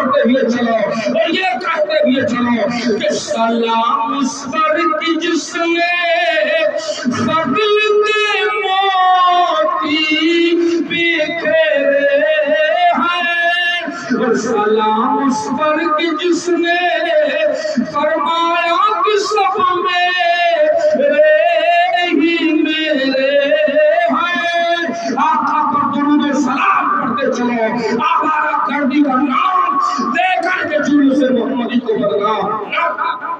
پڑھتے ہوئے چلو اور یہ کہتے ہوئے چلو کہ سلام اس پر کی جس نے فضل کے موتی بکھیرے ہیں، اور سلام اس پر کی جس نے فرمایا کہ سب میرے ہی میرے ہیں۔ آقا پر درود و سلام پڑھتے چلو، آوارہ گردی کا نام دے کر کے جلوس محمدی کو بدنام نہ کرو۔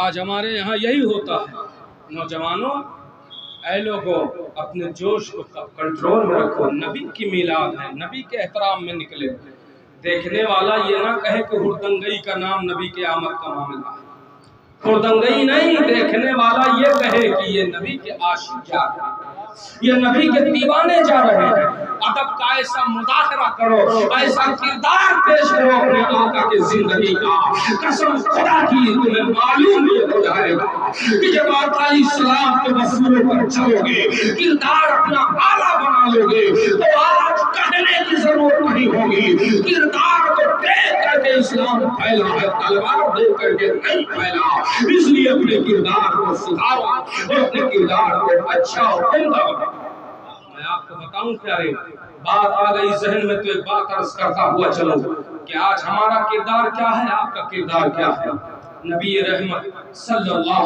آج ہمارے یہاں یہی ہوتا ہے۔ نوجوانوں، اے لوگوں، اپنے جوش کو کنٹرول میں رکھو۔ نبی کی میلاد ہے، نبی کے احترام میں نکلے۔ دیکھنے والا یہ نہ کہے کہ ہردنگئی کا نام نبی کے آمد کا معاملہ ہے۔ ہردنگئی نہیں، دیکھنے والا یہ کہے کہ یہ نبی کے عاشق جا رہے ہیں، یہ نبی کے دیوانے جا رہے ہیں۔ ادب کا ایسا مظاہرہ کرو، ایسا کردار پیش کرو اپنے آقا کی زندگی کا، قسم خدا کی تمہیں معلوم یہ ہو جائے گا کہ جب آقا علیہ السلام کے وصولوں پر چلو گے، کردار اپنا اعلیٰ بنا لو گے، تو آج کہنے کی ضرورت نہیں ہوگی۔ کردار کو دیکھ کر کے اسلام پھیلا ہے، تلوار دیکھ کر کے نہیں پھیلا۔ اس لیے اپنے کردار کو سدھارو اور اپنے کردار کو اچھا اور عمدہ بناؤ۔ میں آپ کو بتاؤں پیارے، بات آ گئی ذہن میں تو ایک بات عرض کرتا ہوا چلو کہ آج ہمارا کردار کیا ہے، آپ کا کردار کیا ہے۔ نبی رحمت صلی اللہ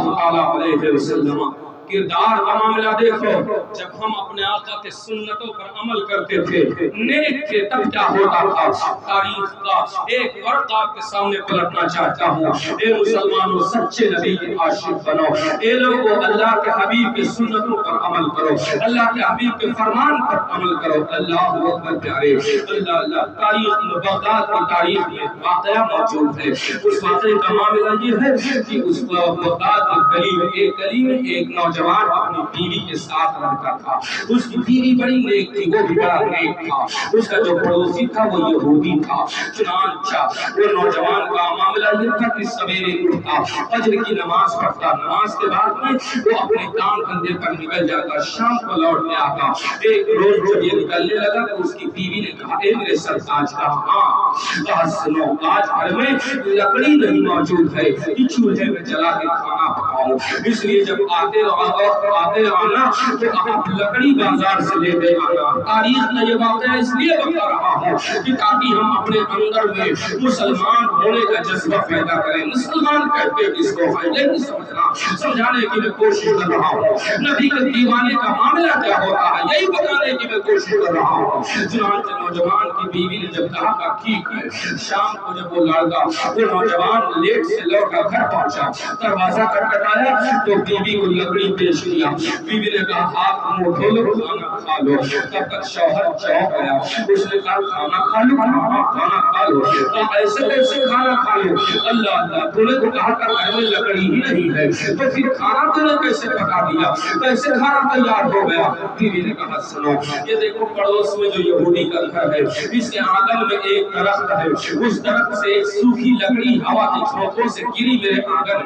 علیہ وسلم کردار کا معاملہ دیکھو، جب ہم اپنے آقا کے سنتوں پر عمل کرتے تھے نیک تھے، تب کیا ہوتا تھا۔ تاریخ کا ایک ورق آپ کے سامنے پلٹنا چاہتا ہوں۔ اے مسلمانوں، سچے نبی کے عاشق بنو، اے لوگوں اللہ کے حبیب کی سنتوں پر عمل کرو، اللہ کے حبیب کے فرمان پر عمل کرو۔ اللہ اکبر پیارے، اللہ اللہ۔ تاریخ میں، بغداد کی تاریخ میں واقعہ موجود ہے۔ اس واقعے کا معاملہ یہ ہے کہ اس بغداد کی گلی میں ایک نوجوان اپنی بیوی کے ساتھ رہتا تھا۔ اس کی بیوی بڑی نیک تھی، وہ بھی بڑا نیک تھا۔ اس کا جو پڑوسی تھا وہ یہودی تھا۔ چنانچہ وہ نوجوان کا معاملہ یہ تھا کہ سویرے اٹھتا، فجر کی نماز پڑھتا، نماز کے بعد میں وہ اپنے کام دھندے پر نکل جاتا، شام کو لوٹ کے آتا۔ ایک روز جب یہ نکلنے لگا تو اس کی بیوی نے کہا، اے میرے سرتاج کا ہاں، کہا سنو، آج گھر میں لکڑی نہیں موجود ہے کہ چولہے میں جلا کے کھانا پکاؤ، اس لیے جب آتے آنا تو آپ لکڑی بازار سے لے دے آنا۔ تاریخ میں یہ واقعہ اس لیے بتا رہا ہوں کہ تاکہ ہم اپنے اندر میں مسلمان ہونے کا جذبہ پیدا کریں۔ مسلمان کہتے کس کو ہے یہ نہیں سمجھنا، سمجھانے کی میں کوشش کر رہا ہوں۔ نبی کے دیوانے کا معاملہ کیا ہوتا ہے یہی بتانے کی میں کوشش کر رہا ہوں۔ چنانچہ نوجوان کی بیوی نے جب کہا کہ ٹھیک ہے، شام کو جب وہ لڑکا وہ نوجوان لیٹ سے لوٹ کر گھر پہنچا، دروازہ کھٹکھٹایا تو بیوی کو لکڑی پیش کیا۔ بیوی نے کہا ہاتھ منہ دھو لو، کھانا کھا لو۔ تب تک شوہر چونک گیا، اس نے کہا کھانا کھا لو، کھانا کھا لو۔ کہا ایسے کیسے کھانا کھا لو؟ اللہ اللہ، تو نے تو کہا کہ گھر میں لکڑی ہی نہیں ہے، تو پھر کھانا تو نے کیسے پکا دیا، کیسے کھانا تیار ہو گیا؟ بیوی نے کہا سنو، یہ دیکھو پڑوس میں جو یہودی کا گھر ہے، اس کے آنگن میں ایک درخت ہے، اس درخت سے ایک سوکھی لکڑی ہوا کی جھونکوں سے گری میرے آنگن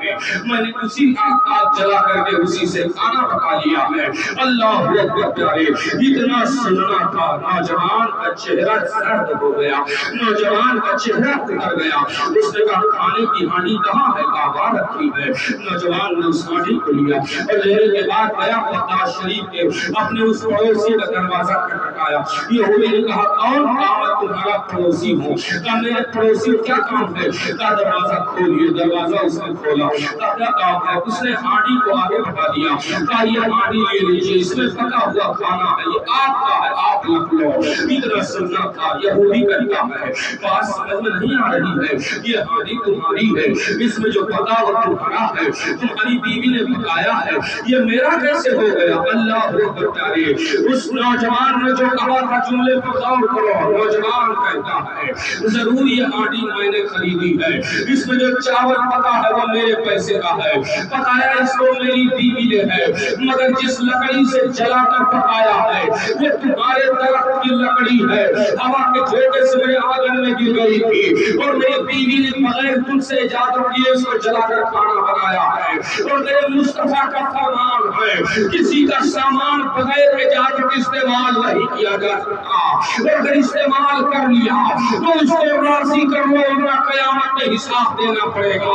میں نے اسی آگ جلا کر کے اسی سے کھانا پکا لیا ہے۔ اللہ اکبر پیارے، اتنا سننا تھا، نوجوان کا چہرہ سرد ہو گیا، نوجوان کا چہرہ اتر گیا۔ اس نے کہا کھانے کی ہانڈی کہاں ہے؟ کہاں رکھی ہے؟ نوجوان نے اس ہانڈی کو لیا اور لینے کے بعد گیا بغداد شریف کے اپنے اس پڑوسی کا دروازہ کھٹکھٹایا۔ یہودی نے کہا کون؟ کہا میں تمہارا پڑوسی ہوں۔ کہا میرے پڑوسی کیا کام ہے؟ کہا دروازہ کھولیے۔ دروازہ اس نے کھولا۔ کہا کیا کام ہے؟ اس نے ہانڈی کو آگے بڑھا دیا۔ کہا یہ ہانڈی لے لیجیے، اس میں پکا ہوا کھانا ہے، یہ آپ کا ہے، آپ رکھ لو۔ اتنا سننا تھا، یہودی کرتا ہے، بات سمجھ میں نہیں آ رہی ہے، یہ ہانڈی تمہاری ہے، اس میں جو پکا وہ تمہارا ہے، تمہاری بیوی نے پکایا ہے، یہ میرا کیسے ہو گیا؟ اللہ اکبر پیارے، اس نوجوان نے جو کہا تھا جملے پر غور کرو، نوجوان کہتا ہے ضرور یہ ہانڈی میں نے خریدی ہے، اس میں جو چاول پکا ہے وہ میرے پیسے کا ہے، پکایا اس کو میری بیوی نے ہے، مگر جس لکڑی سے جلا کر پکایا ہے وہ تمہارے درخت کی لکڑی ہے، ہوا کے جھونکے سے میرے آگن میں گر گئی تھی اور میری بیوی نے بغیر تم سے اجازت دیے اس کو جلا کر کھانا بنایا ہے، اور میرے مصطفیٰ کا فرمان ہے کسی کا سامان بغیر اجازت استعمال نہیں کیا جا سکتا، اور اگر استعمال کر لیا تو اس کو راضی کر لو ورنہ قیامت میں حساب دینا پڑے گا۔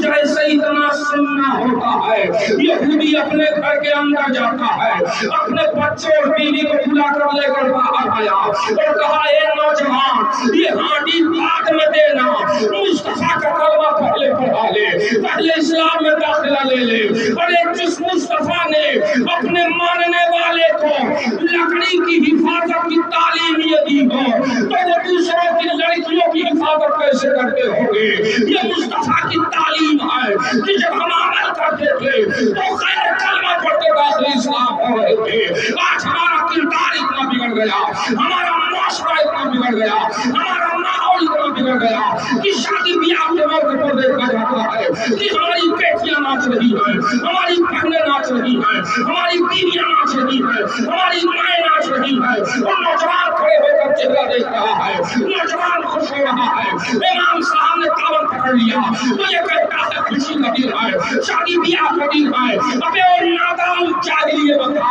جیسے اتنا سننا ہوتا ہے، یہودی اپنے گھر کے اندر جاتا ہے، اپنے بچوں اور بیوی کو بلا کر لے کر باہر آیا اور کہا اے نوجوان یہ ہانڈی بعد میں دینا، مصطفیٰ کا کلمہ پہلے پڑھا لے، پہلے اسلام میں داخلہ لے لے۔ اور جس مصطفیٰ نے اپنے ماننے والے کو لکڑی کی حفاظت کی تعلیم یہ دی ہو تو وہ دوسروں کی لڑکیوں کی حفاظت کیسے کرتے ہوں گے؟ یہ مصطفیٰ کی تعلیم ہے کہ جب ہم عمل کرتے تھے تو غیر کلمہ پڑھتے داخل اسلام ہو رہے تھے۔ آج ہمارا کردار اتنا بگڑ گیا، ہمارا معاشرہ اتنا بگڑ گیا، ہمارا ماحول اتنا بگڑ گیا کہ شادی بیاہ کے موقع پر دیکھا جاتا ہے کہ ہماری بیٹیاں ناچ رہی ہیں، ہماری بہنیں ناچ رہی ہیں، ہماری بیویاں ناچ رہی ہیں، ہماری مائیں ناچ رہی ہیں، اور نوجوان کھڑے ہو کر چہرہ دیکھ رہا ہے، نوجوان خوش ہو رہا ہے۔ امام صاحب نے کاون پکڑ لیا تو یہ کہتا ہے خوشی کا دن ہے، شادی بیاہ کا دن ہے۔ ابے اور نادان جاہلی یہ بتا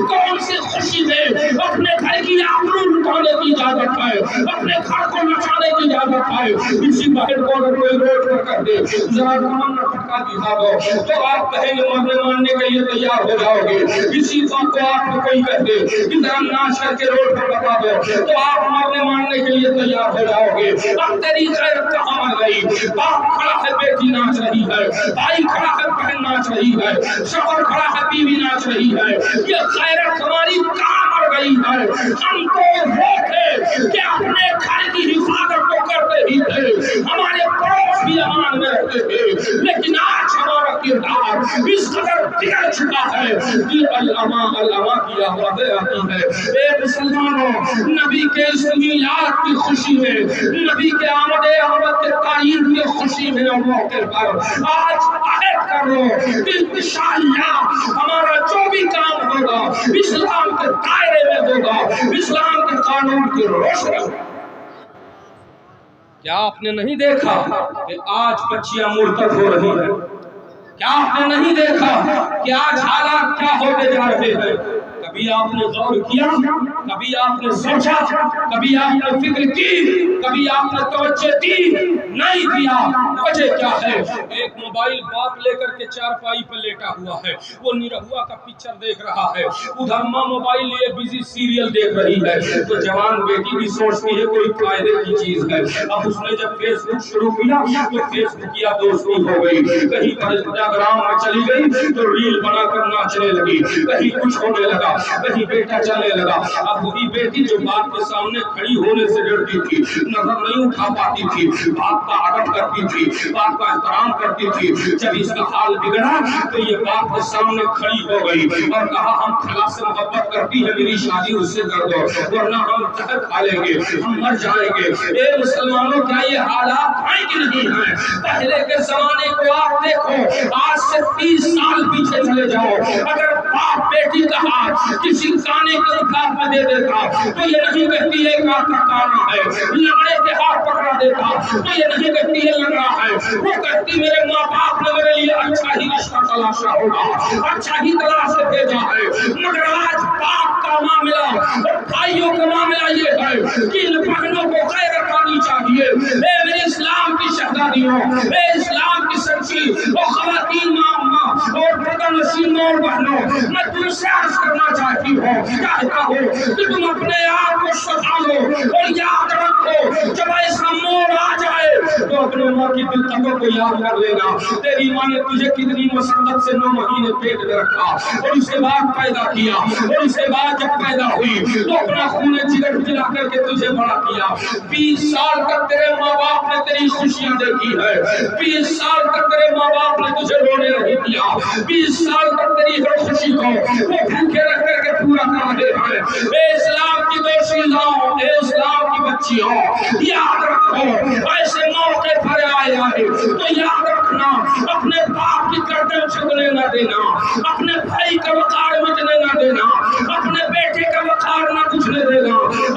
کون سی خوشی میں اپنے گھر کی آبرو لٹانے کی اجازت ہے، اپنے گھر کو نچانے کی اجازت ہے؟ اسی بہن کو اگر کوئی روک کر کر دے ذرا تمنا ٹھکا دکھا دو تو آپ کہیں گے مرنے ماننے کے لیے تیار ہو جاؤ گے۔ اسی بات کو آپ کو کوئی کہہ دے کہ ذرا ناچ کر کے روڈ پر بتا دو تو آپ مرنے ماننے کے لیے تیار ہو جاؤ گے۔ اب تیری غیرت کہاں مر گئی؟ باپ کھڑا ہے بیٹی ناچ رہی ہے، بھائی کھڑا ہے بہن ناچ رہی ہے، شوہر کھڑا ہے بیوی ناچ رہی ہے، یہ غیرت ہماری کہاں مر گئی ہے؟ ہم تو وہ تھے کہ اپنے گھر کی حفاظت تو کرتے ہی تھے، ہمارے پڑوس بھی امان میں رہتے تھے، لیکن آج ہمارا کردار اس قدر بگڑ چکا ہے کہ علامہ کی آوازیں آتی ہے۔ اے مسلمانوں، نبی کے اس میلاد کی خوشی میں، نبی کے آمد کے تعین کی خوشی میں اور موقع پر آج عہد کر لو کہ انشاءاللہ ہمارا جو بھی کام ہوگا اسلام کے دائرے میں ہوگا، اسلام کے قانون کی روشنی۔ کیا آپ نے نہیں دیکھا کہ آج بچیاں مرتد ہو رہی ہیں؟ کیا آپ نے نہیں دیکھا کہ آج حالات کیا ہوتے جا رہے ہیں؟ کبھی آپ نے غور کیا؟ کبھی آپ نے سوچا؟ کبھی آپ نے فکر کی؟ کبھی آپ نے توجہ دی؟ نہیں دیا۔ وجہ کیا ہے؟ ایک موبائل باپ لے کر کے چارپائی پر لیٹا ہوا ہے، وہ نرہوا کا پکچر دیکھ رہا ہے، ادھر ماں موبائل لیے بزی سیریل دیکھ رہی ہے، تو جوان بیٹی بھی سوچتی ہے کوئی فائدے کی چیز ہے۔ اب اس نے جب فیس بک شروع کیا تو فیس بک یا دوستی ہو گئی، کہیں پر انسٹاگرام میں چلی گئی تو ریل بنا کر ناچنے لگی، کہیں کچھ ہونے لگا، کہیں بیٹا چلنے لگا۔ اب وہی بیٹی جو باپ کے سامنے کھڑی ہونے سے ڈرتی تھی، نظر نہیں اٹھا پاتی تھی، باپ کا ادب کرتی تھی، باپ کا احترام کرتی تھی، جب اس کا حال بگڑا تو یہ باپ کے سامنے کھڑی ہو گئی اور کہا ہم خلا سے محبت کرتی ہے، میری شادی اس سے کر دو ورنہ ہم زہر کھا لیں گے، ہم مر جائیں گے۔ اے مسلمانوں، کیا یہ حالات ہیں کہ نہیں ہیں؟ پہلے کے زمانے کو آپ دیکھو، آج سے 30 سال پیچھے چلے جاؤ، اگر باپ بیٹی کا ہاتھ کسی کانے کے رکاو میں دے دیتا تو یہ نہیں کہتی ایک ہاتھ کا کانا ہے، لنگڑے کے ہاتھ پکڑا دیتا تو یہ نہیں کہتی یہ لنگڑا ہے، وہ کہتی میرے ماں باپ نے میرے لیے اچھا ہی رشتہ تلاشا ہوگا، اچھا ہی تلاش سے بھیجا ہے۔ مگر آج باپ کا معاملہ اور بھائیوں کا معاملہ یہ ہے کہ ان بہنوں کو غیرت آنی چاہیے۔ اے میرے اسلام کی شہزادیوں، اے اسلام کی سچی اور خواتین ماں اور بدن نشین اور بہنوں، میں تم سے عرض کرنا چاہتی ہوں، چاہتا ہوں کہ تم اپنے آپ کو سنبھالو اور یاد رکھو جب ایسا موڑ آ جائے تو اپنے ماں کی دلتوں کو یاد کر لینا۔ تیری ماں نے تجھے کتنی مسرت سے 9 مہینے پیٹ میں رکھا اور اس کے بعد پیدا کیا، اور اس کے بعد جب پیدا ہوئی تو اپنا خون جگر پلا کر کے تجھے بڑا کیا۔ 20 سال تک تیرے ماں باپ نے تیری خوشیاں دیکھی ہے، 20 سال تک تیرے ماں باپ نے تجھے رونے نہیں دیا، 20 سال تک تیری ہر خوشی کو وہ بھوکے رکھ کر کے پورا کر رہے ہیں۔ اے اسلام کی دوشیزاں، اے اسلام کی بچیوں، یاد رکھو ایسے موقع پر آئے تو یاد رکھنا اپنے باپ کی گردن جھکنے نہ دینا، اپنے بھائی کا وقار مٹنے نہ دینا، اپنے بیٹے کا وقار نہ کچھ نہ دینا،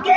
2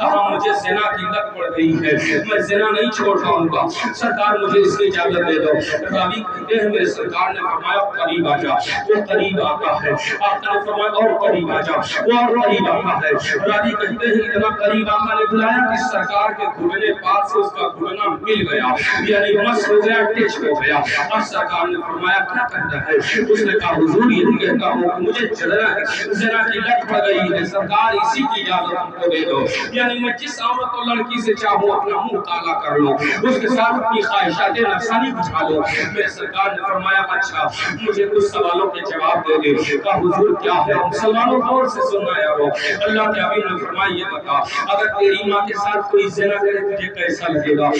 کہا مجھے زنا کی لت پڑ گئی ہے، میں زنا نہیں چھوڑ پاؤں گا، سرکار مجھے اس کی اجازت دے دو۔ راوی کہتے ہیں میرے سرکار نے فرمایا قریب آ جا، وہ قریب آتا ہے، آقا نے فرمایا اور قریب آ جا، وہ اور قریب آتا ہے۔ راوی کہتے ہیں اتنا قریب آقا نے بلایا کہ سرکار کے گھٹنے پاس سے اس کا گھٹنا مل گیا، یعنی مس ہو گیا، ٹچ ہو گیا۔ اور سرکار نے فرمایا کیا کہتا ہے؟ اس نے کہا حضور یہی کہتا ہوں کہ مجھے زنا کی لت پڑ گئی ہے، سرکار اسی کی اجازت ہم کو دے دو، یعنی میں جس عورت اور لڑکی سے چاہوں اپنا منہ کالا کر لو، اس کے ساتھ اپنی خواہشات نفسانی بچھا لو۔ میرے سرکار نے فرمایا اچھا مجھے کچھ سوالوں کے جواب دے دے۔ کہا حضور کیا ہے؟ مسلمانوں غور سے سننا یارو، اللہ کے حبیب نے فرمایا یہ بتا اگر تیری ماں کے ساتھ کوئی زنا کرے تجھے کیسا لگے گا؟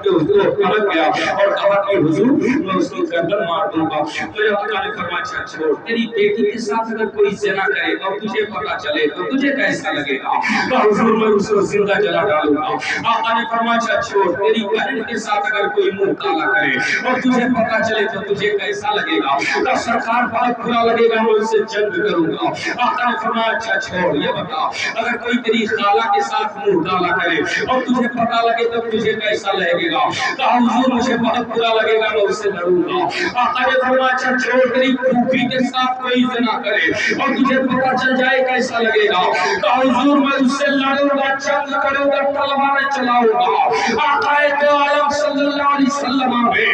کھڑک گیا اور کہا کہ حضور میں اس کو گردن مار دوں گا۔ میرے آقا نے فرمایا اچھا چھوڑ، تیری بیٹی کے ساتھ اگر کوئی زنا کرے اور تجھے پتا چلے تو تجھے کیسا لگے گا؟ کہا حضور میں اس کو زندہ جلا ڈالوں گا۔ آقا نے فرمایا اچھا چھوڑ، تیری بہن کے ساتھ اگر کوئی منہ کالا کرے اور تجھے پتا چلے تو تجھے کیسا لگے گا؟ کہا سرکار بہت برا لگے گا، میں اس سے جنگ کروں گا۔ آقا نے فرمایا اچھا چھوڑ، یہ بتا اگر کوئی تیری خالہ کے ساتھ منہ کالا کرے اور تجھے پتا لگے تو تجھے کیسا لگے گا؟ کہا حضور مجھے بہت برا لگے گا، میں اس سے لڑوں گا۔ آقا نے فرمایا اچھا چھوڑ، تیری پھوپھی کے ساتھ کوئی زنا کرے اور تجھے پتا چل جائے کیسا لگے گا؟ کہا حضور میں اس سے لڑوں گا، جنگ کروں گا، تلواریں چلاؤں گا۔ آقا دو عالم صلی اللہ علیہ وسلم نے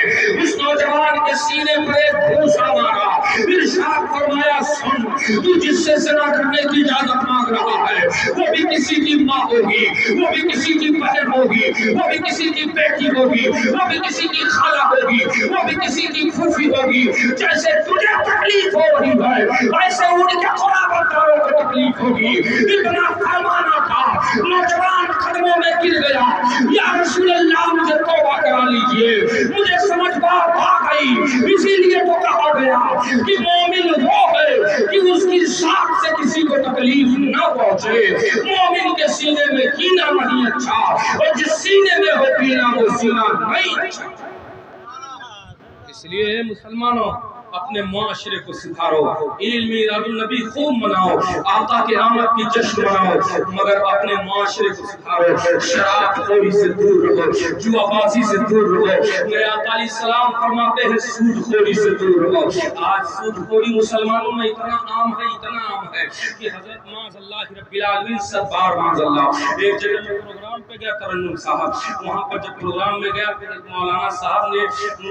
اس نوجوان کے سینے پر ایک گھوسا مارا، ارشاد فرمایا سن تو جس سے زنا کرنے کی اجازت مانگ رہا ہے وہ بھی کسی کی ماں ہوگی، وہ بھی کسی کی بہن ہوگی، وہ بھی کسی کی بیٹی ہوگی، وہ بھی کسی کی خالہ ہوگی، وہ بھی کسی کی پھوپھی ہوگی۔ جیسے تجھے تکلیف ہو رہی ہے ایسے ان کے قرابت داروں کو تکلیف ہوگی۔ اتنا فرمانا تھا، نوجوان قدموں میں گر گیا، یا رسول اللہ مجھے توبہ کرا لیجئے، مجھے سمجھ بات آ گئی۔ اسی لیے تو کہا گیا کہ مومن وہ ہے کہ اس کی ذات سے کسی کو تکلیف نہ پہنچے۔ مومن کے سینے میں کینہ نہیں اچھا، اور جس سینے میں ہو کینہ وہ سینہ نہیں اچھا۔ اس لیے مسلمانوں اپنے معاشرے کو سدھارو، علم میلاد النبی خوب مناؤ، آقا کے آمد کی جشن مناؤ، مگر اپنے معاشرے کو سدھارو، شراب خوری سے دور رہو، جوا بازی سے دور رہو۔ میرے آقا علیہ السلام فرماتے ہیں سود خوری سے دور رہو۔ آج سود خوری مسلمانوں میں اتنا عام ہے، اتنا عام ہے کہ حضرت معاذ اللہ رب العالمین ستار معاذ اللہ ایک جگہ میں پروگرام پہ گیا ترنم صاحب، وہاں پر جب پروگرام میں گیا مولانا صاحب نے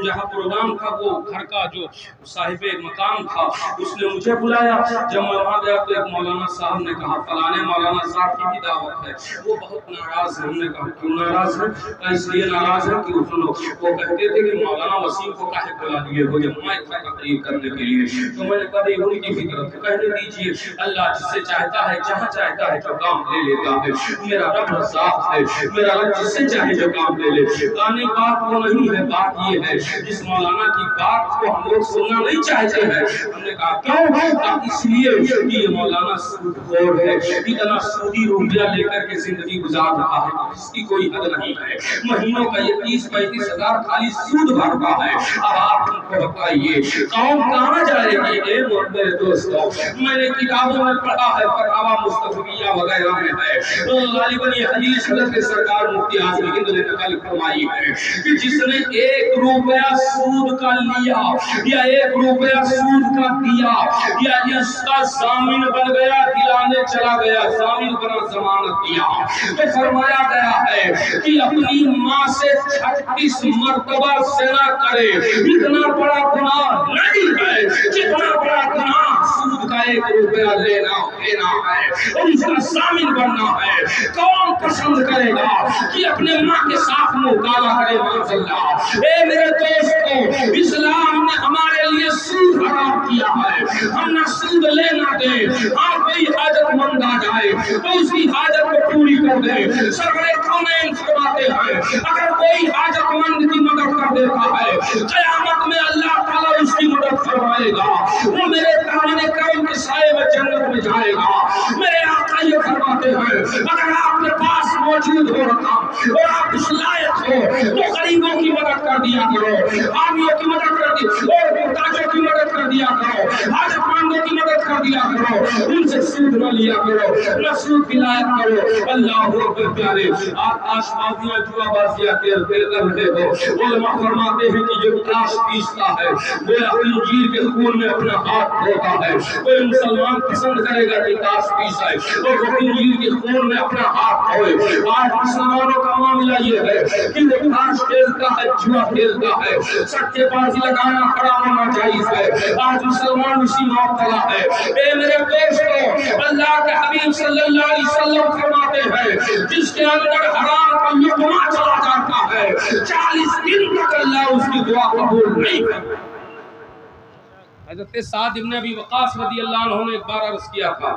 جہاں پروگرام تھا وہ گھر کا جو صاحب مقام تھا اس نے مجھے بلایا۔ جب میں وہاں گیا تو ایک مولانا صاحب نے کہا فلانے مولانا صاحب کی بھی دعوت ہے، وہ بہت ناراض ہے۔ ہم نے کہا کیوں ناراض ہے؟ اس لیے ناراض ہے کہ وہ کہتے تھے کہ مولانا وسیم کو کاہے بلا دیے ہو جب مائک پر تقریر کرنے کے لیے؟ تو میں نے کہا یہ ان کی فکر ہے، کہنے دیجیے اللہ جس سے چاہتا ہے جہاں چاہتا ہے جو کام لے لیتا ہے، میرا رب رزاق ہے، میرا رب جس سے چاہے جو کام لے لے۔ کہانی بات وہ نہیں ہے، بات یہ ہے جس مولانا کی بات کو ہم لوگ سننا نہیں چاہتے ہیں۔ ہم نے کہا کیوں؟ اس لیے کہ یہ مولانا سود خور ہے، اتنا سودی روپیہ لے کر کے زندگی گزار رہا ہے جس کی کوئی حد نہیں ہے، مہینوں کا یہ 30-35 ہزار خالی سود بھرتا ہے۔ اب آپ ان کو بتائیے قوم کہاں جائے گی؟ اے میرے دوستوں، میں نے کتابوں میں پڑھا ہے، فتاوی مستفیہ وغیرہ میں ہے، غالباً یہ حدیث حضرت سرکار مفتی اعظم ہند نے نقل فرمائی ہے کہ جس نے 1 روپیہ سود کا لیا یا 1 روپیہ سود کا دیا یا اس کا ضامن بن گیا، دلانے چلا گیا، ضامن بنا ضمانت دیا، تو فرمایا گیا ہے کہ اپنی ماں سے 36 مرتبہ زنا کرے، اتنا بڑا گناہ نہیں ہے جتنا بڑا گناہ سود کا 1 روپیہ لینا ہے اور اس کا ضامن بننا ہے۔ کون پسند کرے گا کہ اپنے ماں کے ساتھ منہ کالا کرے؟ معاذ اللہ۔ اے میرے دوستو، اسلام نے ہمارے لیے سود حرام کیا ہے، ہم نہ سود لینا دیں۔ ہاں کوئی حاجت مند آ جائے تو اس کی حاجت کو پوری کر دے۔ سرور کونین فرماتے ہیں اگر کوئی حاجت مند کی مدد کر دیتا ہے قیامت میں اللہ تعالیٰ اس کی مدد فرمائے گا، وہ میرے دامن کرم کے سائے میں جنت میں جائے گا۔ میرے آقا یہ فرماتے ہیں اگر آپ کے پاس موجود ہو رقم اور آپ اس لائق ہو تو غریبوں کی مدد کر دیا کرو، حامیوں کی مدد کر دیا اور محتاجوں کی مدد کر دیا کرو، حاجت مندوں کی مدد کر دیا کرو، ان سے سود نہ لیا کرو، نہ سود پلایا کرو۔ اللہ اکبر پیارے، آپ آشپازیاں جوا بازیاں کر رہے ہو، علماء فرماتے ہیں کہ جو تاش پیستا ہے وہ انجیر کے خون میں اپنا ہاتھ دھوتا ہے۔ کوئی مسلمان پسند کرے گا کہ تاش پیسائے اور وہ انجیر کے خون میں اپنا ہاتھ دھوئے؟ آج مسلمانوں کا معاملہ یہ ہے کہ وہ تاش کھیلتا ہے، جوا کھیلتا ہے، سٹے بازی لگانا حرام ہونا جائز ہے۔ آج مسلمان اسی مبتلا ہے۔ اے میرے دوستو، اللہ کے حبیب صلی اللہ علیہ وسلم فرماتے ہیں جس کے اندر حرام کا لقمہ چلا جاتا ہے 40 دن تک اللہ اس کی دعا قبول نہیں کرتا۔ حضرت سعد بن ابی وقاص رضی اللہ عنہ نے ایک بار عرض کیا تھا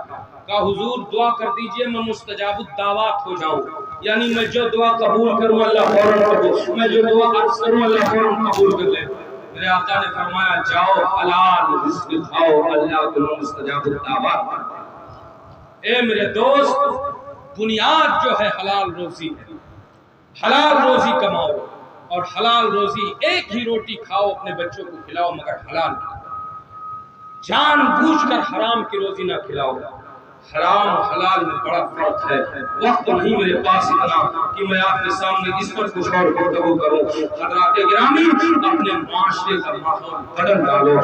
کہ حضور دعا کر دیجئے میں مستجاب الدعوات ہو جاؤں، یعنی میں جو دعا قبول کروں اللہ فوراً قبول، میں جو دعا عرض کروں اللہ فوراً قبول کر لے۔ میرے آقا نے فرمایا جاؤ حلال رزق کھاؤ، اللہ تمہیں مستجاب الدعوات۔ اے میرے دوست، بنیاد جو ہے حلال روزی ہے، حلال روزی کماؤ اور حلال روزی ایک ہی روٹی کھاؤ، اپنے بچوں کو کھلاؤ مگر حلال، جان بوجھ کر حرام کی روزی نہ کھلاؤ۔ حرام و حلال میں بڑا فرق ہے۔ وقت نہیں میرے پاس اتنا کہ میں آپ کے سامنے اس پر کچھ اور گفتگو کروں۔ حضرات گرامی، اپنے معاشرے کا ماحول بدل ڈالو،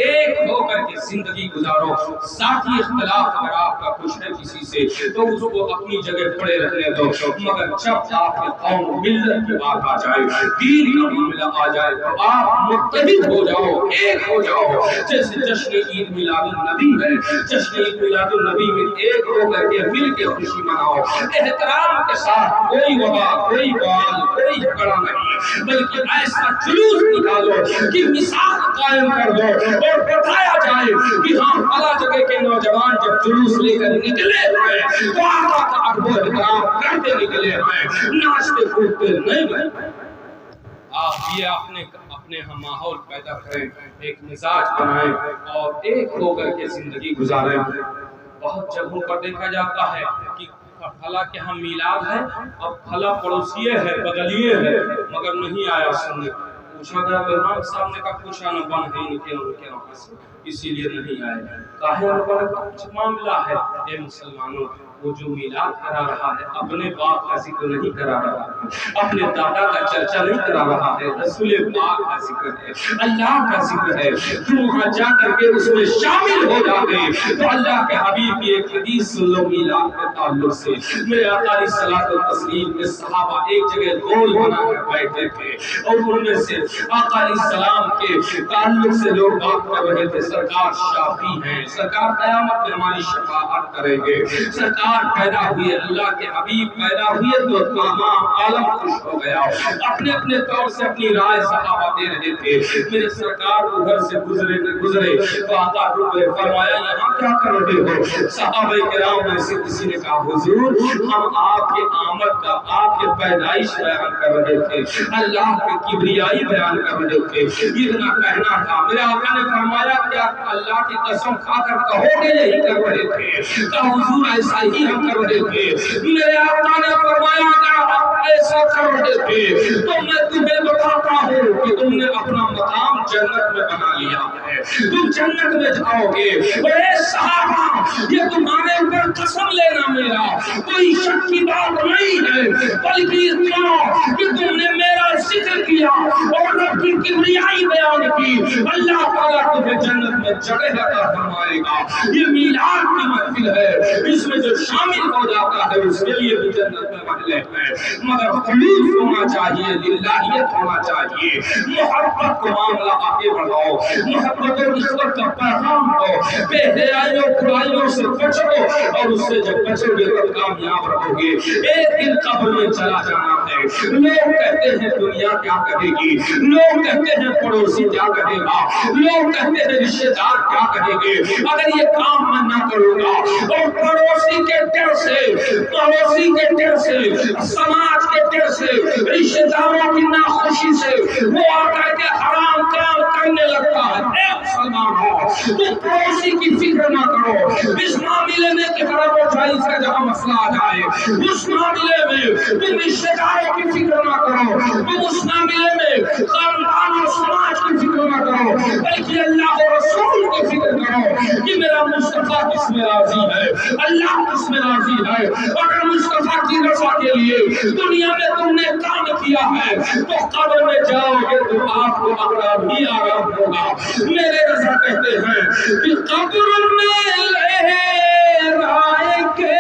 ایک ہو کر کے زندگی گزارو۔ ذاتی اختلاف اگر آپ کا کچھ ہے کسی سے تو اس کو اپنی جگہ پڑے رہنے دو، مگر جب آپ کے قوم ملت کی بات آ جائے، دین کا معاملہ آ جائے تو آپ متحد ہو جاؤ، ایک ہو جاؤ۔ جیسے جشن عید میلاد النبی ہے، جشن عید میلاد النبی میں ایک ہو کر کے مل کے خوشی مناؤ، احترام کے ساتھ، کوئی وبا، کوئی بال، کوئی جھگڑا نہیں، بلکہ ایسا جلوس نکالو کہ مثال قائم کر دو اور بتایا جائے کہ ہاں فلاں جگہ کے نوجوان جب جلوس لے کر نکلے ہیں تو آقا کا ادب و احترام کرتے نکلے ہیں، ناچتے کودتے نہیں گئے۔ آپ یہ اپنے ہم ماحول پیدا کریں، ایک مزاج بنائیں اور ایک ہو کر کے زندگی گزاریں۔ بہت جگہوں پر دیکھا جاتا ہے کہ پھلا کے ہم میلاد ہے، اب پھلا پڑوسیے ہے، بغلیے ہے، مگر نہیں آیا سننے۔ پوچھا گیا امام صاحب نے کہا پوچھا نہ بن ہے ان کے وہاں سے، اسی لیے نہیں آئے۔ کاہے اور کچھ معاملہ ہے؟ اے مسلمانوں، وہ جو میلاد کرا رہا ہے اپنے باپ کا ذکر نہیں کرا رہا ہے، اپنے دادا کا چرچا نہیں کرا رہا ہے، رسول پاک کا ذکر ہے، اللہ کا ذکر ہے۔ تم وہاں جا کر کے اس میں شامل ہو جاتے تو اللہ کے حبیب کی ایک حدیث سن لو میلاد کے تعلق سے۔ میرے آقا علیہ الصلوۃ والتسلیم کے صحابہ ایک جگہ گول بنا کر بیٹھے تھے اور ان میں سے آقا علیہ السلام کے تعلق سے لوگ بات کر رہے تھے، سرکار شافی ہیں، سرکار قیامت میں ہماری شفاعت کریں گے، سرکار پیدا ہوئے، اللہ کے حبیب پیدا ہوئے تو تمام عالم خوش ہو گیا۔ اپنے اپنے طور سے اپنی رائے صحابہ دے رہے تھے۔ میرے سرکار ادھر سے گزرے تو آقا رکے، فرمایا یہاں کیا کر رہے ہو؟ صحابہ کرام میں سے کسی نے کہا حضور ہم آپ کے آمد کا، آپ کے پیدائش بیان کر رہے تھے، اللہ کی کبریائی بیان کر رہے تھے، اتنا کہنا تھا۔ میرے آقا نے فرمایا کیا اللہ کی قسم کھا کر کہو گے یہی کر رہے تھے؟ کہا حضور ایسا ہی ہم کر رہے تھے۔ میرے آقا نے فرمایا اگر آپ ایسا کر رہے تھے تو میں تمہیں بتاتا ہوں کہ تم نے اپنا مقام جنت میں بنا لیا ہے، تم جنت میں جاؤ گے۔ اے صحابہ، یہ تمہارے اوپر قسم لینا میرا کوئی شک کی بات نہیں ہے، بلکہ اتنا کہ تم نے میرا ذکر کیا اور رب کی کبریائی بیان کی، اللہ تعالیٰ تمہیں جنت میں جگہ عطا فرمائے گا۔ یہ میلاد کی محفل ہے، اس میں جو شامل ہو جاتا ہے اس کے لیے بھی جنت میں محلے ہیں، مگر خلوص ہونا چاہیے، للہیت ہونا چاہیے، محبت کو معاملہ آگے بڑھاؤ، محبت اور نسبت کا پیغام دو، بے حیائیوں برائیوں سے بچو اور اس سے جب بچو گے تو کامیاب رہو گے۔ ایک دن قبر میں چلا جانا ہے، لوگ کہتے ہیں دنیا کیا کہے گی، لوگ کہتے ہیں پڑوسی کیا کہے گا، لوگ کہتے ہیں رشتے دار کیا کہے گے، اگر یہ کام میں نہ کروں گا اور پڑوسی کے ڈر سے، سماج کے ڈر سے، رشتے داروں کی ناخوشی سے وہ آ کر کے حرام کام کرنے لگتا ہے۔ اے مسلمانوں، تم پڑوسی کی فکر نہ کرو، اس معاملے میں کہ حرام و جائز کا جہاں مسئلہ آ جائے اس معاملے میں تم رشتے داروں کی فکر نہ کرو، تم اس معاملے میں خاندان اور سماج کی فکر نہ کرو، بلکہ اللہ اور رسول کی فکر کرو کہ میرا مصطفیٰ راضی ہے؟ اللہ کس میں راضی ہے؟ اگر مصطفیٰ کی رضا کے لیے دنیا میں تم نے کام کیا ہے تو قبر میں جاؤ گے تو آپ کو آرام ہی آرام ہوگا۔ میرے رضا کہتے ہیں کہ قبر میں لہرائے کے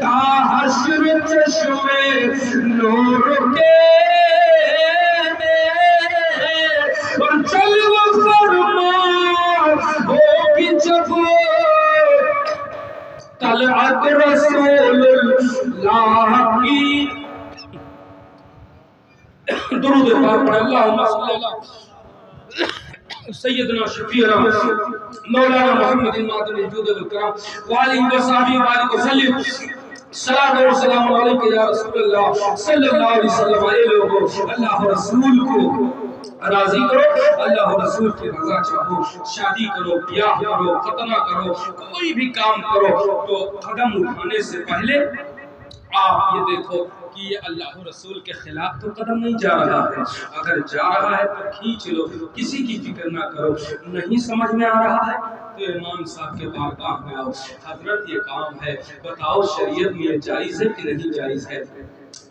تا حشر چشمے نور کے اور چل وہ فرما ہوگی جب طلعت رسول اللہ کی۔ درود پاک پڑھ اللہم صلی اللہ سیدنا شفیعنا مولانا محمد مادن الجود والکرام وعلیہ وصحبہ وآلہ وسلم۔ صلاۃ و سلام علیکہ یا رسول اللہ صلی اللہ علیہ وسلم۔ اے لوگو اللہ رسول کو راضی کرو، اللہ رسول کی رضا چاہو، شادی کرو، بیاہ کرو، ختنہ کرو، کوئی بھی کام کرو تو قدم اٹھانے سے پہلے آپ یہ دیکھو کہ یہ اللہ رسول کے خلاف تو قدم نہیں جا رہا ہے، اگر جا رہا ہے تو کھینچ لو، کسی کی فکر نہ کرو۔ نہیں سمجھ میں آ رہا ہے تو امام صاحب کے بارگاہ میں آؤ، حضرت یہ کام ہے، بتاؤ شریعت میں یہ جائز ہے کہ نہیں جائز ہے؟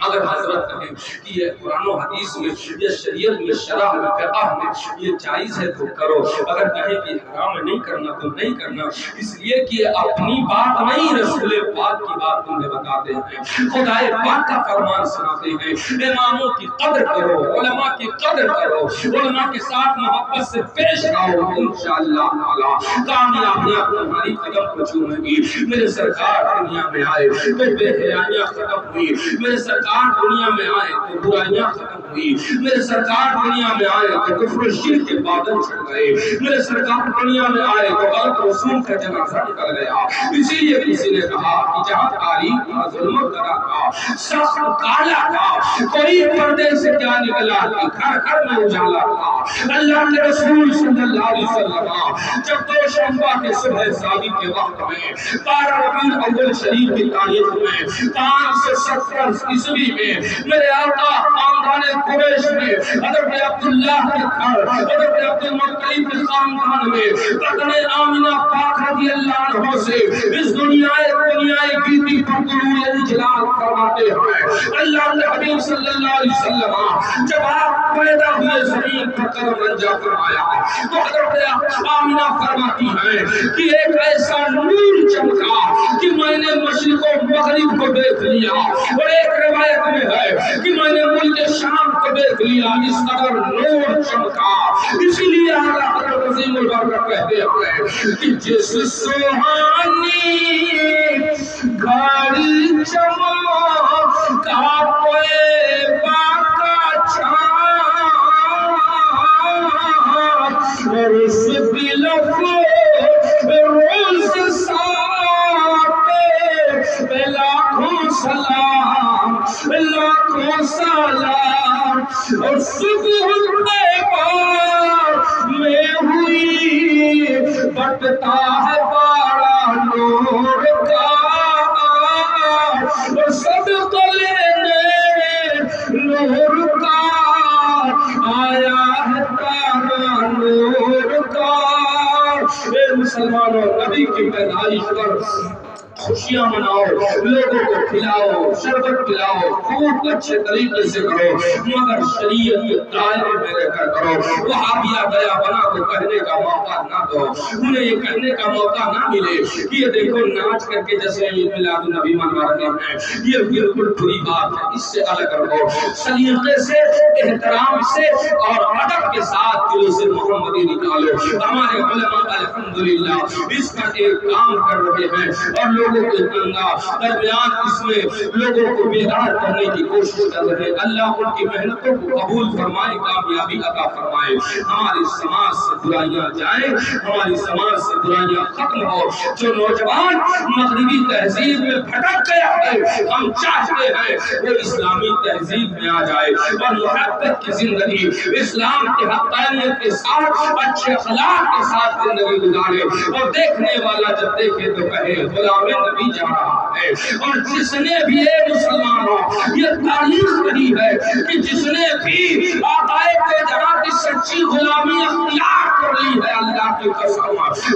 اگر حضرت کہیں کہ یہ قرآن و حدیث میں یا شریعت میں شرع میں فقہ میں یہ جائز ہے تو کرو، اگر کہیں کہ حرام نہیں کرنا تو نہیں کرنا، اس لیے کہ اپنی بات نہیں رسول پاک کی بات تمہیں بتاتے ہیں، خدائے پاک کا فرمان سناتے ہیں۔ اماموں کی قدر کرو، علماء کی قدر کرو، علماء کے ساتھ محبت سے پیش آؤ، انشاءاللہ تعالی کامیابیاں تمہاری قدم کو چومیں گی۔ میرے سرکار دنیا میں آئے تو بے حیائیاں ختم ہوئی، میرے سرکار دنیا میں آئے تو برائیاں ختم ہوئی، میرے سرکار دنیا میں آئے تو کفر و شرک کے بادل چھڑ گئے، میرے سرکار دنیا میں آئے تو غلط رسول کا جنازہ نکل گیا۔ اسی لیے کسی نے کہا کہ جہاں تاریخ کا ظلم کرا تھا، سخت کالا تھا، کوئی پردے سے کیا نکلا کہ گھر گھر میں اجالا تھا۔ اللہ کے رسول صلی اللہ علیہ وسلم جب دوشنبہ کے صبح شادی کے وقت میں 12 ربیع الاول شریف کی تاریخ میں 570 عیسوی میں میرے آقا خاندان قریش میں حضرت عبداللہ کے گھر حضرت عبد المطلب کے خاندان میں بطن آمنہ پاک رضی اللہ عنہ سے اس دنیائے گیتی پر طلوع اجلال فرماتے ہیں۔ اللہ کے حبیب صلی اللہ علیہ وسلم جب آپ پیدا ہوئے زمین پر قدم رنجا فرمایا تو حضرت آمنہ فرماتی ہیں کہ ایک ایسا نور چمکا کہ میں نے مشرق و مغرب کو دیکھ لیا، اور ایک روایت میں ہے کہ میں نے ملک شام کو دیکھ لیا، اس قدر نور چمکا۔ اسی لیے اعلیٰ حضرت عظیم البرکت کہتے ہیں کہ جس سوہانی گھڑی چمکا پوئے اور اس بلف روز ساتے لاکھوں سلام لاکھوں سلام، اور صبح طیبہ میں ہوئی بٹتا ہے بارہ نور کا، اور صدقہ لینے نور کا آیا ہے تارا نور کا۔ اے مسلمانوں، نبی کی پیدائش پر خوشیاں مناؤ، لوگوں کو کھلاؤ، شربت پلاؤ، خوب اچھے طریقے سے کرو، مگر شریعت کے دائرے میں رہ کر کرو۔ وہابیہ گیا بنا کو کہنے کا موقع نہ دو، انہیں یہ کہنے کا موقع نہ ملے کہ یہ دیکھو ناچ کر کے جیسے یہ میلاد النبی منوا رہے ہیں، یہ بالکل بری بات ہے، اس سے الگ رہو، سلیقے سے، احترام سے اور ادب کے ساتھ دلوں سے محمدی نکالو۔ ہمارے علماء الحمدللہ اس کا ایک کام کر رہے ہیں اور لوگوں کے درمیان اس میں لوگوں کو بیدار کرنے کی کوشش کر رہے ہیں۔ اللہ ان کی محنتوں کو قبول فرمائے، کامیابی عطا فرمائے، ہماری سماج سے برائیاں جائیں، ہماری سماج سے برائیاں ختم ہو۔ جو نوجوان مغربی تہذیب میں بھٹک گیا ہے، ہم چاہتے ہیں وہ اسلامی تہذیب میں آ جائے اور محبت کی زندگی اسلام کے حقانیت کے ساتھ اچھے اخلاق کے ساتھ زندگی گزارے، اور دیکھنے والا جب دیکھے تو کہے غلام نبی جا رہا ہے۔ اور جس نے بھی ایک مسلمان ہو، یہ تاریخ رہی ہے کہ جس نے بھی آقائے کے جہاں کی سچی غلامی اختیار کر لی ہے، اللہ کی قسم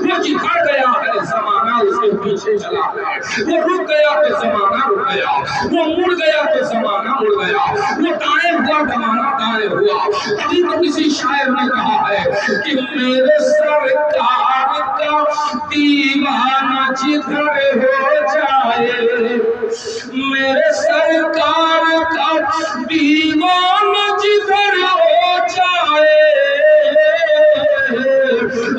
وہ جکڑ گیا ہے زمانہ کے پیچھے چلا ہے، وہ رک گیا تو زمانہ رک گیا، وہ مڑ گیا تو زمانہ مڑ گیا، وہ دائیں ہوا زمانہ دائیں ہوا۔ ابھی تو کسی شاعر نے کہا ہے کہ میرے سرکار کا دیوانہ جدھر ہو جائے، میرے سرکار کا دیوانہ جدھر ہو جائے،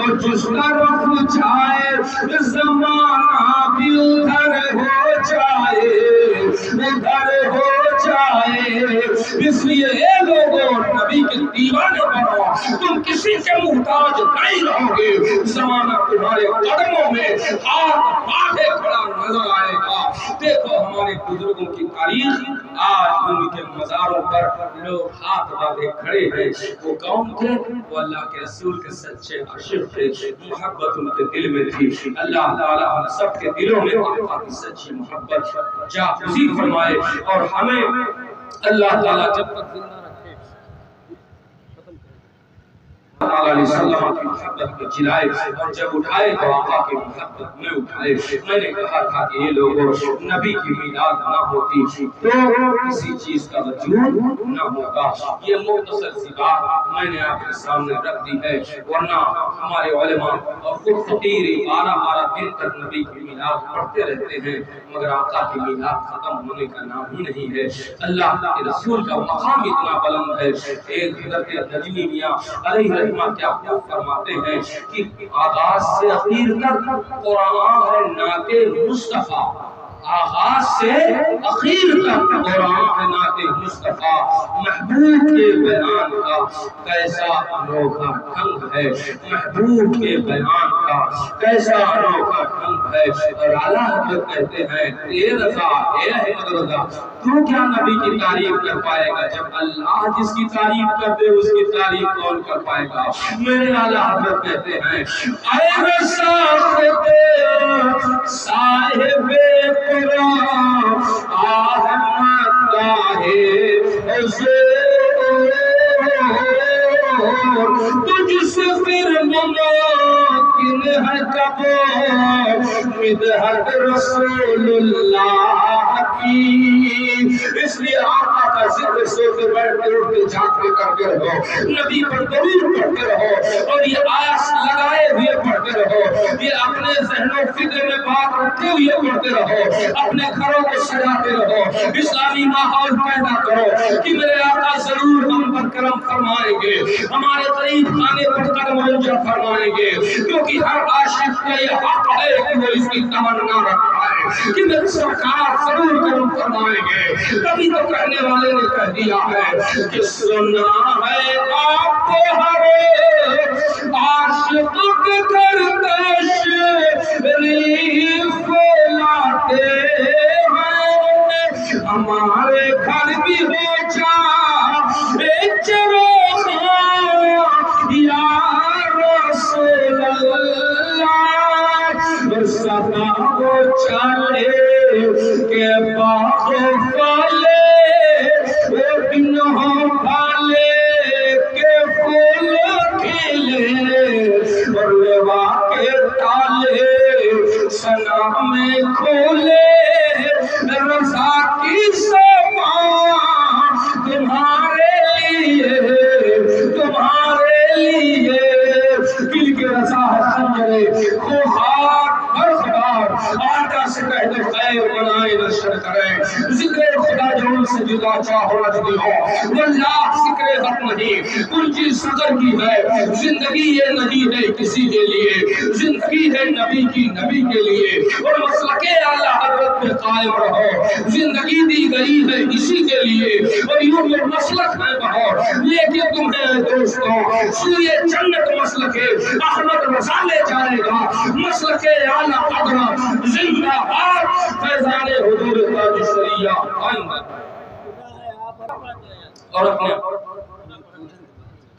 اور جس کا رخ جائے زمانہ بھی ادھر ہو جائے، ادھر ہو جائے۔ اس لیے اے لوگوں نبی کے دیوانے بنو، تم کسی کے محتاج نہیں رہو گے، زمانہ تمہارے قدموں میں ہاتھ باندھے کھڑا نظر آئے گا۔ دیکھو ہمارے بزرگوں کی تاریخ، آج ان کے مزاروں پر لوگ ہاتھ باندھے کھڑے ہیں۔ وہ کون تھے؟ وہ اللہ کے رسول کے سچے عاشق تھے، محبت ان کے دل میں تھی۔ اللہ تعالیٰ ہم سب کے دلوں میں آقا کی سچی محبت جا گزیر فرمائے، اور ہمیں اللہ تعالیٰ جب تک زندہ رکھے علیہ وسلم کی محبت کو جلائے، اور جب اٹھائے تو آقا کی محبت میں اٹھائے۔ میں نے کہا تھا کہ یہ لوگوں نبی کی میلاد نہ ہوتی تو کسی چیز کا وجود نہ ہوگا۔ یہ مختصر سی بات میں نے آپ کے سامنے رکھ دی ہے، ورنہ ہمارے علماء اور خود فقیر 12 دن تک نبی کی میلاد پڑھتے رہتے ہیں، مگر آقا کی میلاد ختم ہونے کا نام ہی نہیں ہے۔ اللہ کے رسول کا مقام اتنا بلند ہے۔ ایک حضرت نجمی میاں علیہ رحمہ کیا فرماتے ہیں کہ آغاز سے اخیر تک قرآن ہے نعت مصطفیٰ، آغاز سے اخیر تک قرآن ہے نعت مصطفیٰ، محبوب کے بیان کا کیسا انوکھا ڈھنگ ہے، محبوب کے بیان کا کیسا انوکھا ڈھنگ ہے۔ اور اعلیٰ حضرت کہتے ہیں اے رضا، اے احمد رضا، تو کیا نبی کی تعریف کر پائے گا؟ جب اللہ جس کی تعریف کر دے اس کی تعریف کون کر پائے گا؟ میرے اعلیٰ حضرت کہتے ہیں اے رضا صاحب قرآن احمد طاہر تجھ سے پھر ممکن ہے قبول مدحت رسول اللہ کی۔ اس لیے آقا کا ذکر سوتے بیٹھتے اٹھتے جھانکتے کرتے رہو، نبی پر درود پڑھتے رہو، اور یہ آس لگائے ہوئے پڑھتے رہو، یہ اپنے ذہن و فکر میں بات رکھتے ہوئے پڑھتے رہو، اپنے گھروں کو سجاتے رہو، اسلامی ماحول پیدا کرو کہ میرے آقا ضرور ہم پر کرم فرمائیں گے، ہمارے قریب خانے پر قدم منجر فرمائیں گے، کیونکہ ہر عاشق کا یہ حق ہے کہ وہ اس کی تمنا رکھتا ہے کہ میرے سرکار ضرور کرم فرمائیں گے۔ کبھی تو کہنے والے نے کہہ دیا ہے کہ سنا ہے آپ کو ہر عاشق کے گھر تشریف لاتے ہیں، ہمارے گھر بھی ہو جا یا رسول اللہ، سدا وہ چلے کہ باغ پالے وہ دنوں پالے کہ پھول کھلے، اور لوا کے تالے سنا میں کھولے، رضا کی سبا تمہارے لیے، تمہارے لیے، دل کے رضا سنجرے خوخار برخبار آجا سے کہہ دے خیر بنائے نشر کریں، ذکر خدا جو ان سے جدا چاہو رجدی ہو، واللہ ذکر حق نہیں، کنجی صدر کی ہے، زندگی یہ نہیں ہے کسی کے لیے، زندگی ہے نبی کی نبی کے لیے، اور مسلک اعلیٰ حضرت پہ قائم رہو، زندگی دی گئی ہے اسی کے لیے، اور یوں یہ مسلک ہے بہو، لیکن تمہیں دوستوں سوئے جنت مسلک احمد رضا لے جائے گا، مسلک اعلیٰ حضرت زندہ باد فیضان حضور تاج شریعہ آئندہ۔ اور اپنے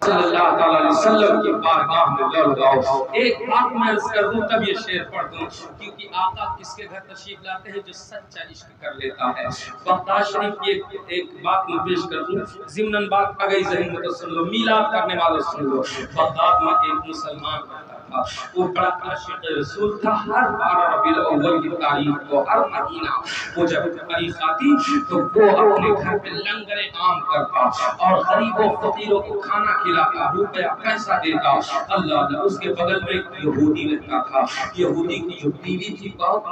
صلی اللہ تعالیٰ علیہ وسلم کی بارگاہ میں لڑ گاؤ۔ ایک بات میں عرض کر دوں تب یہ شعر پڑھ دوں، کیونکہ آقا کس کے گھر تشریف لاتے ہیں؟ جو سچا عشق کر لیتا ہے۔ بغداد شریف کی ایک بات میں پیش کر دوں، ضمناً بات آ گئی ذہن میں تو سن لو، میلاد کرنے والے سن لو۔ بغداد میں ایک مسلمان رہتا تھا، تھا، وہ بڑا عاشق رسول تھا. ہر 12 ربیع الاول کی تاریخ کو ہر مہینہ وہ جب تاریخ آتی تو وہ اپنے گھر پہ لنگر عام کرتا اور غریبوں فقیروں کو کھانا کھلاتا، روپیہ پیسہ دیتا. اللہ اللہ اس کے بغل میں ایک یہودی رہتا تھا. یہودی کی جو بیوی تھی بہت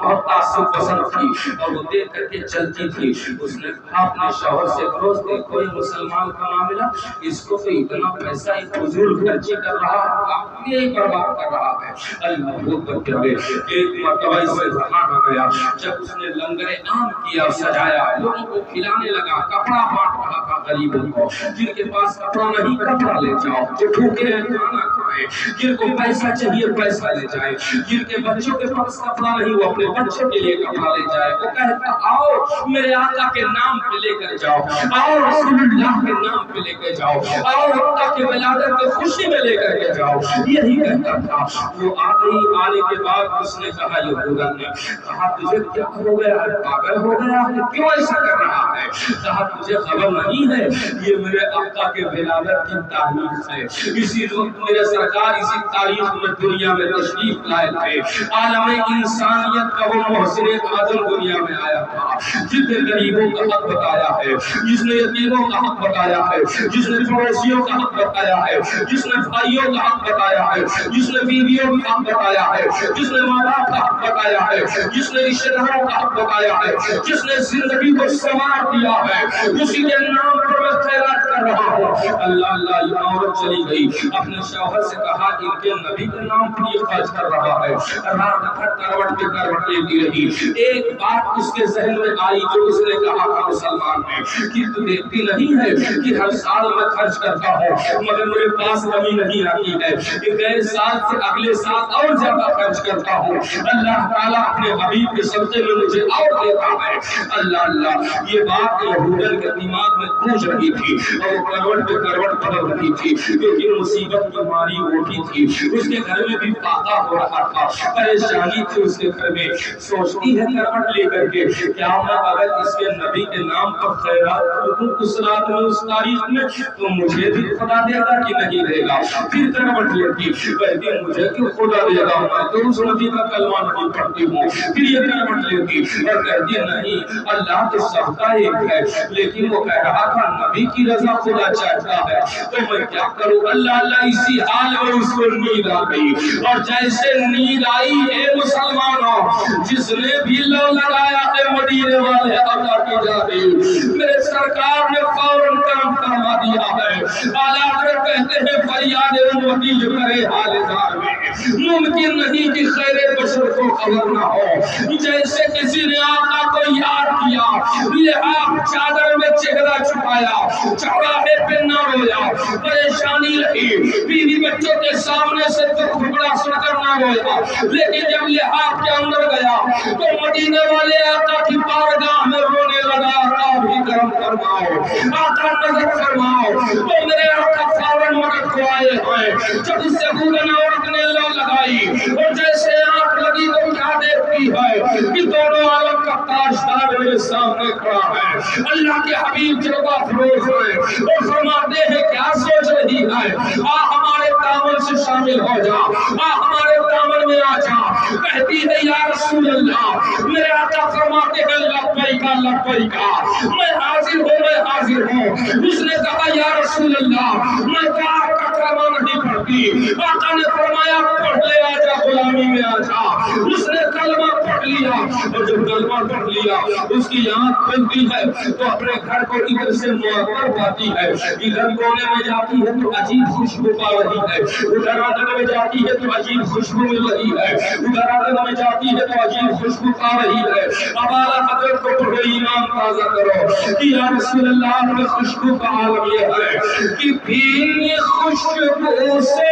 متعصب پسند تھی اور وہ دیکھ کر کے چلتی تھی. اس نے اپنے شوہر سے روز دے کوئی مسلمان کا نہ ملا، اس کو تو اتنا پیسہ فضول خرچی کر رہا ہے، اپنے ہی برباد کر رہا ہے. اللہ اکبر کہے. ایک مرتبہ اس سے زمان ہو گیا جب اس نے لنگر عام کیا، سجایا، لوگوں کو کھلانے لگا، کپڑا بانٹ رہا تھا غریبوں کو. جن کے پاس کپڑا نہیں کپڑا لے جاؤ، جو بھوکے ہیں کھانا کھائیں، جن کو پیسہ چاہیے پیسہ لے جائیں، جن کے بچوں کے پاس کپڑا نہیں وہ اپنے بچوں کے لیے کپڑا لے جائے. وہ کہتا آؤ میرے آقا کے نام پہ لے کر جاؤ، آؤ رسول اللہ کے نام پہ لے کر جاؤ، آؤ آقا کے ولادت کی خوشی میں لے کر کے جاؤ. یہی کہتا تھا. وہ آ گئی. آنے کے بعد اس نے کہا یہودن نے کہا تجھے کیا ہو گیا ہے، پاگل ہو گیا ہے، کیوں ایسا کر رہا ہے؟ کہا تجھے خبر نہیں ہے یہ میرے آقا کے ولادت کی تاریخ ہے. اسی وقت میرے سرکار اسی تاریخ میں دنیا میں تشریف لائے تھے. عالم انسانیت کا وہ محسن اعظم دنیا میں آیا تھا جس نے غریبوں کا حق بتایا ہے، جس نے یتیموں کا حق بتایا ہے، جس نے پڑوسیوں کا حق بتایا ہے، جس نے بھائیوں کا حق بتایا ہے، جس نے بیویوں کا حق بتایا ہے، جس نے ماں باپ کا حق بتایا ہے، جس نے رشتہ داروں کا حق بتایا ہے، جس نے زندگی کو سنوار دیا ہے، اسی کے نام پر میں خیرات کر رہا ہوں. اللہ اللہ. یہ عورت چلی گئی، اپنے شوہر سے کہا ان کے نبی کے نام پر یہ خرچ کر رہا ہے. رات بھر کروٹ پہ کروٹ لیتی رہی. ایک بات اس کے ذہن میں آئی جو اس نے کہا تھا مسلمان میں کہ تو دیکھتی نہیں ہے کہ ہر سال میں خرچ کرتا ہوں مگر میرے پاس کمی نہیں آتی ہے، کہ گئے سال سے اگلے سال اور زیادہ خرچ کرتا ہوں. اللہ تعالیٰ اپنے حبیب کے صدقے میں مجھے اور دیتا ہے. اللہ اللہ. یہ بات یہودن کے دماغ میں گونج رہی تھی اور وہ کروٹ پہ کروٹ بدل رہی تھی کیونکہ مصیبت کی ماری اٹھی تھی. اس کے گھر میں بھی فاقہ ہو رہا تھا، پریشانی تھی اس کے گھر میں. سوچتی ہے کروٹ لے کر کے کیا میں اگر اس کے نبی کے نام پر خیرات کروں اس رات میں اس تاریخ میں تو مجھے بھی خدا دے گا کہ نہیں دے گا. پھر کروٹ لیتی کہتی مجھے کیوں خدا دے گا، میں تو اس نبی کا کلمہ نہیں پڑھتی ہوں. پھر یہ کروٹ لیتی اور کہتی نہیں اللہ تو سب کا ایک ہے، لیکن وہ کہہ رہا تھا نبی کی رضا خدا چاہتا ہے تو میں کیا کروں. اللہ اللہ. اسی حال میں اس کو نیند آ گئی اور جیسے نیند آئی اے مسلمانوں جس نے بھی لو لگایا ہے مدینے والے آقا کی جانب میرے سرکار نے فوراً کرم فرما دیا ہے. اعلیٰ حضرت کہتے ہیں فریاد امتی جو کرے حال زار میں ممکن نہیں کہ خیر بشر کو خبر نہ ہو. جیسے کسی نے آقا کو یاد کیا لحاظ چادر میں چہرہ چھپایا، چوراہے پہ نہ رویا، پریشانی رہی، بیوی بچوں کے سامنے سے ٹکڑا سن کر نہ رویا، لیکن جب لحاظ کے اندر گیا تو مدینے والے آقا کی بارگاہ میں رونے لگا. آقا بھی کرم فرماؤ، آقا نظر فرماؤ. تو میرے آقا فوراً مدد کو آئے ہیں. جب اس سے بودن عورت نے لو لگائی اور جیسے آنکھ لگی تو کیا دیکھتی ہے کہ دونوں عالم کا تاجدار میرے سامنے کھڑا ہے. اللہ کے حبیب جلوہ افروز ہوئے اور فرماتے ہیں کیا سوچ رہی ہے، ہمارے دامن سے شامل ہو جا، ہمارے دامن میں آ جا. کہتی ہے یا رسول اللہ. میرے آقا فرماتے ہیں لبیکا لبیکا، میں حاضر ہوں میں حاضر ہوں. اس نے کہا یا رسول اللہ میں کیا کا کلمہ نہیں پڑھتی. آقا نے فرمایا پڑھ لے آ جا غلامی میں آ جا. اس نے کلمہ پڑھ لیا اور جب کلمہ پڑھ لیا اس کی آنکھ کھلتی ہے تو اپنے گھر کو ادھر سے معطر پاتی ہے. ادھر کونے میں جاتی ہے تو عجیب خوشبو پا رہی ہے، ادھر آنگن میں جاتی ہے تو عجیب خوشبو مل رہی ہے، ادھر آنگن میں جاتی ہے تو عجیب خوشبو پا رہی ہے. اب اعلیٰ حضرت کو پڑھے ایمان تازہ کرو کہ یا رسول اللہ میں خوشبو کا عالم یہ ہے کہ بھینی خوشبو سے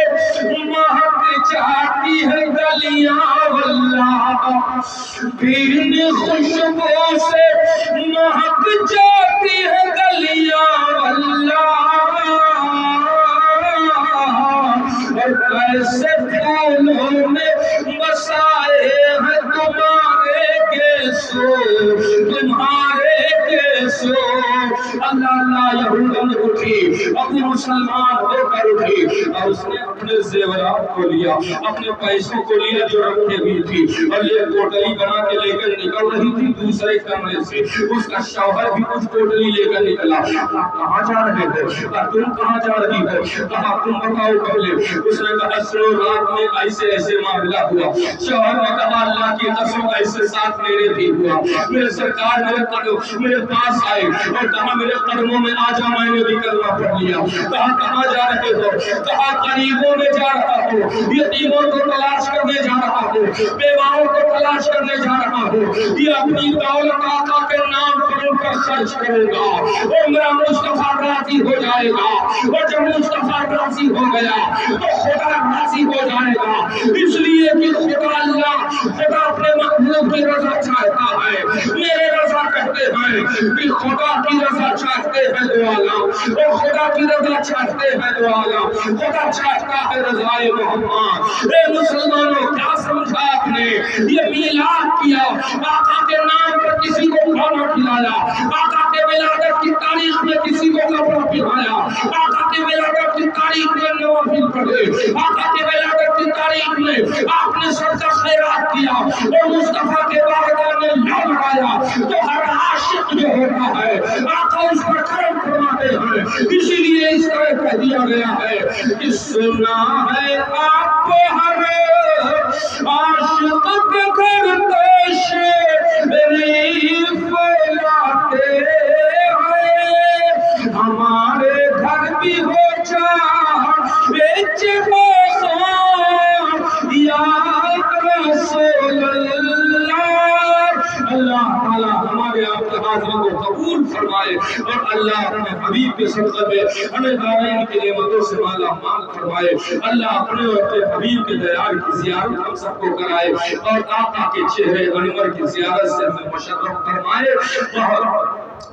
مہک جاتی ہے گلیاں واللہ، بھینی خوشبو سے مہک جاتی ہے گلیاں واللہ. اور کیسے پھولوں میں بسائے ہیں تمہارے گیسو، تمہارے گیسو. اللہ اللہ یہودن اٹھی، اپنی مسلمان ہو کر اٹھی، اور اس نے اپنے زیورات کو لیا، اپنے پیسوں کو لیا جو رکھے ہوئی تھی، اور یہ کوٹلی بنا کے لے کر نکل رہی تھی دوسرے کمرے سے۔ اس کا شوہر بھی کچھ کوٹلی لے کر نکلا۔ کہاں جا رہے ہو؟ تم کہاں جا رہی ہو؟ کہا تم بتاؤ پہلے۔ اس نے کہا اصل رات میں ایسے ایسے معاملہ ہوا۔ شوہر نے کہا اللہ کی قسم ایسے ساتھ میرے بھی ہوا۔ میرے سرکار میرے پاس آئے اور کہا میرے قدموں میں آ جا، میں نے بھی کلمہ پڑھ لیا۔ کہا کہاں جا رہے ہو؟ کہا غریبوں میں جا رہا ہوں، یتیموں کو تلاش کرنے جا رہا ہوں، بیواؤں کو تلاش کرنے جا رہا ہوں، یہ اپنی دولت آقا کے نام پر ان پر خرچ کروں گا اور میرا مصطفیٰ راضی ہو جائے گا، اور جب مصطفیٰ راضی ہو گیا تو خدا راضی ہو جائے گا۔ اس لیے کہ خدا اللہ خدا اپنے محبوب کی رضا چاہتا ہے۔ میرے رضا کہتے ہیں کہ خدا کی رضا چاہتے ہیں دعانا، اور خدا کی رضا چاہتے ہیں دعانا، خدا چاہتا ہے رضائے محمد۔ اے مسلمانوں کیا سمجھا آپ نے؟ یہ میلاد کیا، آقا کے نام پر کسی کو کھانا کھلایا، آقا کے ولادت کی تاریخ میں کسی کو کپڑا پہنایا، آقا کے ولادت کی تاریخ میں نوافل پڑھے، آقا کے ولادت کی تاریخ میں آپ نے صدقہ خیرات کیا اور مصطفیٰ کے بارگاہ میں لا لگایا، تو ہر عاشق جو ہوتا ہے آقا اس پر کرم فرماتے ہیں۔ اسی لیے اس طرح کہہ دیا گیا ہے کہ سنا ہے آپ ہر عاشق کے گھر تشریف لاتے ہیں، ہمارے گھر بھی ہو یا رسول اللہ۔ اللہ تعالیٰ ہمارے آپ کے حاضری کو قبول فرمائے اور اللہ اپنے حبیب کے صدقے میں ہمیں دارین کی نعمتوں سے مالا مال فرمائے۔ اللہ اپنے اور اپنے حبیب کے دیار کی زیارت ہم سب کو کرائے اور آقا کے چہرے انور کی زیارت سے ہمیں مشرف فرمائے۔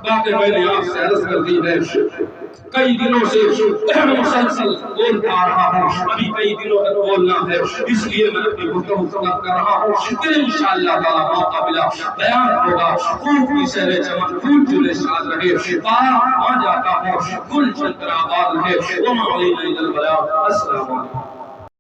باقی میں نے آپ سے عرض کر دی ہے، کئی دنوں سے مسلسل بولتا آ رہا ہوں، ابھی کئی دنوں تک بولنا ہے، اس لیے میں اپنی گفتگو ختم کر رہا ہوں۔ پھر انشاءاللہ تعالیٰ موقع ملا بیان ہوگا۔ خوب کی سیر چمن پھول جلے شاد رہے، پار آ جاتا ہوں، گل چل کر آباد رہے۔ وما علینا الا البلاغ۔ السلام علیکم۔